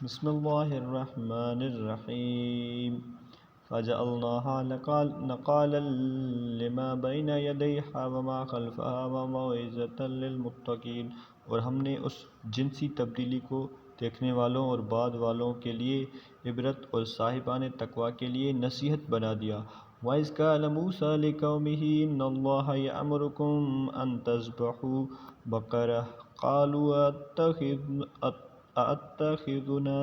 بسم اللہ الرحمن الرحیم فجعلناها نقالا لما بین یدیہا وما خلفہا وموعظۃ للمتقین، اور ہم نے اس جنسی تبدیلی کو دیکھنے والوں اور بعد والوں کے لیے عبرت اور صاحبان تقوی کے لیے نصیحت بنا دیا۔ وَإِذْ قَالَ مُوسَىٰ لِقَوْمِهِ إِنَّ اللَّهَ يَأْمُرُكُمْ أَن تَذْبَحُوا بَقَرَةً قَالُوا أَأَتَّخِذُنَا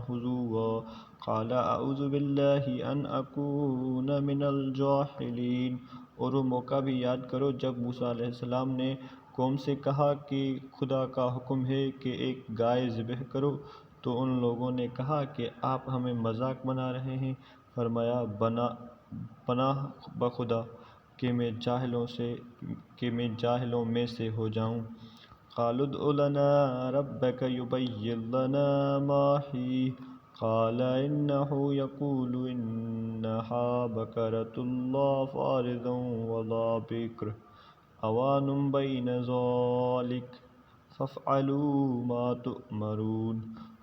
هُزُوًا قَالَ أَعُوذُ بِاللَّهِ أَنْ أَكُونَ مِنَ الْجَاهِلِينَ۔ اور وہ موقع بھی یاد کرو جب موسیٰ علیہ السلام نے قوم سے کہا کہ خدا کا حکم ہے کہ ایک گائے ذبح کرو، تو ان لوگوں نے کہا کہ آپ ہمیں مذاق بنا رہے ہیں۔ فرمایا، پناہ بخدا کہ میں جاہلوں میں سے ہو جاؤں۔ قالوا ادع لنا ربك يبين لنا ما هي قال إنه يقول إنها بقرة لا فارض ولا بكر أوان بين ذلك فافعلوا ما تؤمرون۔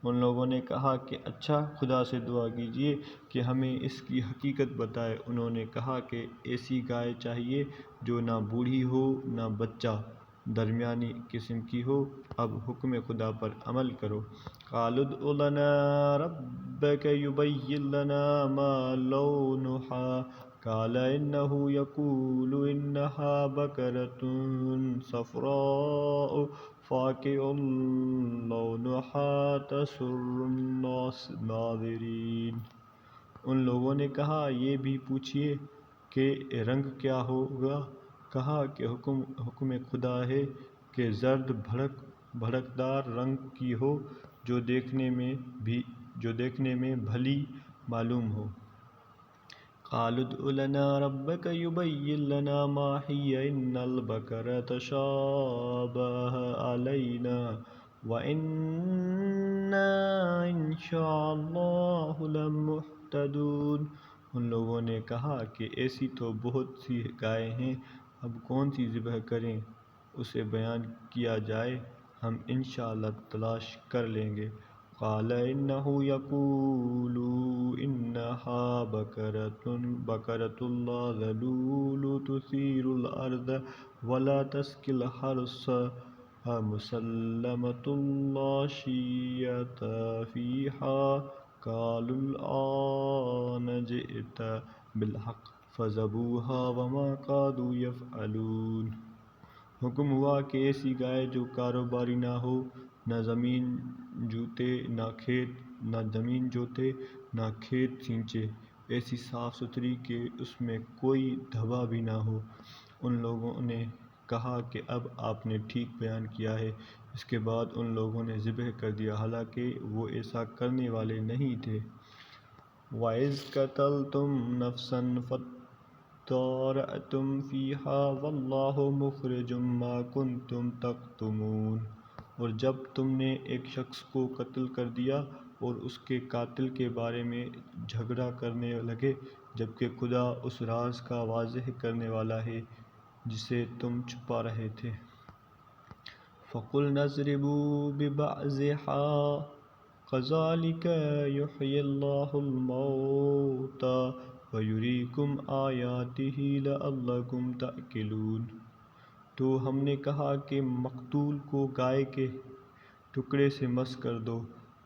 ان لوگوں نے کہا کہ اچھا، خدا سے دعا کیجیے کہ ہمیں اس کی حقیقت بتائے۔ انہوں نے کہا کہ ایسی گائے چاہیے جو نہ بوڑھی ہو نہ بچہ، درمیانی قسم کی ہو۔ اب حکم خدا پر عمل کرو۔ قالوا ادع لنا ربك يبين لنا ما لونها قال إنه يقول إنها بقرة صفراء فاقع لونها تسر الناظرين۔ ان لوگوں نے کہا یہ بھی پوچھیے کہ رنگ کیا ہوگا۔ کہا کہ حکم خدا ہے کہ زرد بھڑکدار رنگ کی ہو، جو دیکھنے میں بھلی معلوم ہو۔ قالوا ادع لنا ربك يبين لنا ما هي إن البقرة تشابه علينا وإنا إن شاء الله لمهتدون۔ ان لوگوں نے کہا کہ ایسی تو بہت سی گائے ہیں، اب کون سی ذبح کریں، اسے بیان کیا جائے، ہم انشاءاللہ تلاش کر لیں گے۔ قال إنه يقول إنها بقرة لا ذلول تثير الأرض ولا تسقي الحرث مسلمة لا شية فيها قالوا الآن جئت بالحق فذبحوها وما كادوا يفعلون۔ حکم ہوا کہ ایسی گائے جو کاروباری نہ ہو، نہ زمین جوتے نہ کھیت سینچے، ایسی صاف ستھری کہ اس میں کوئی دھبا بھی نہ ہو۔ ان لوگوں نے کہا کہ اب آپ نے ٹھیک بیان کیا ہے۔ اس کے بعد ان لوگوں نے ذبح کر دیا، حالانکہ وہ ایسا کرنے والے نہیں تھے۔ وَإِذْ قَتَلْتُمْ نَفْسًا فَادَّارَأْتُمْ فِيهَا وَاللَّهُ مُخْرِجٌ مَا كُنْتُمْ تَكْتُمُونَ۔ اور جب تم نے ایک شخص کو قتل کر دیا اور اس کے قاتل کے بارے میں جھگڑا کرنے لگے، جبکہ خدا اس راز کا واضح کرنے والا ہے جسے تم چھپا رہے تھے۔ فَقُلْنَا اضْرِبُوا بِبَعْضِهَا كَذَلِكَ يُحْيِي اللَّهُ الْمَوْتَىٰ وَيُرِيكُمْ آيَاتِهِ لَعَلَّكُمْ تَعْقِلُونَ۔ تو ہم نے کہا کہ مقتول کو گائے کے ٹکڑے سے مس کر دو،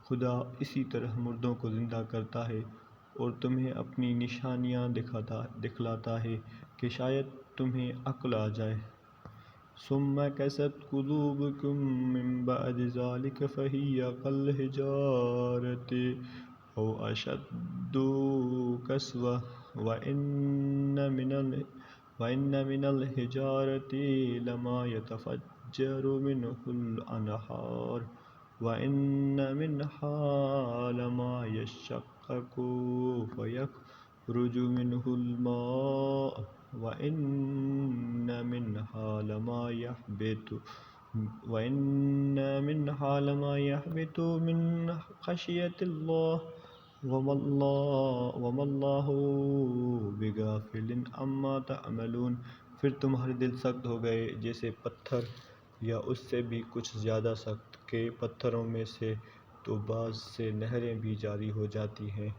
خدا اسی طرح مردوں کو زندہ کرتا ہے اور تمہیں اپنی نشانیاں دکھلاتا ہے کہ شاید تمہیں عقل آ جائے۔ ثم قست قلوبكم من بعد ذلك فهي كالحجارة أو أشد قسوة وإن من الحجارة لما يتفجر منه الأنهار وإن منها لما يشقق فيخرج منه الماء وإن منها لما يهبط من خشية الله وما الله بغافل عما تعملون۔ پھر تمہارے دل سخت ہو گئے جیسے پتھر یا اس سے بھی کچھ زیادہ سخت، کہ پتھروں میں سے تو بعض سے نہریں بھی جاری ہو جاتی ہیں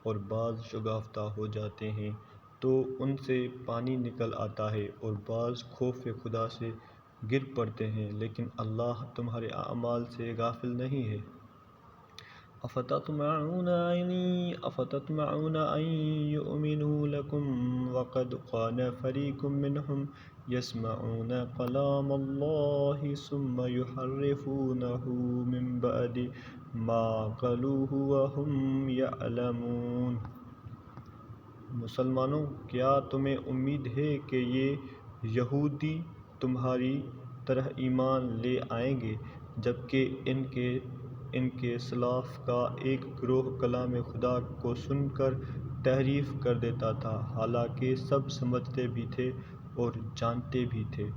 اور بعض شگافتہ ہو جاتے ہیں تو ان سے پانی نکل آتا ہے، اور بعض خوف خدا سے گر پڑتے ہیں، لیکن اللہ تمہارے اعمال سے غافل نہیں ہے۔ أفتطمعون أن يؤمنوا لكم وقد كان فريق منهم يسمعون كلام الله ثم يحرفونه من بعد ما قالوه وهم يعلمون۔ مسلمانوں، کیا تمہیں امید ہے کہ یہ یہودی تمہاری طرح ایمان لے آئیں گے جبکہ ان کے سلاف کا ایک گروہ کلام خدا کو سن کر تحریف کر دیتا تھا، حالانکہ سب سمجھتے بھی تھے اور جانتے بھی تھے۔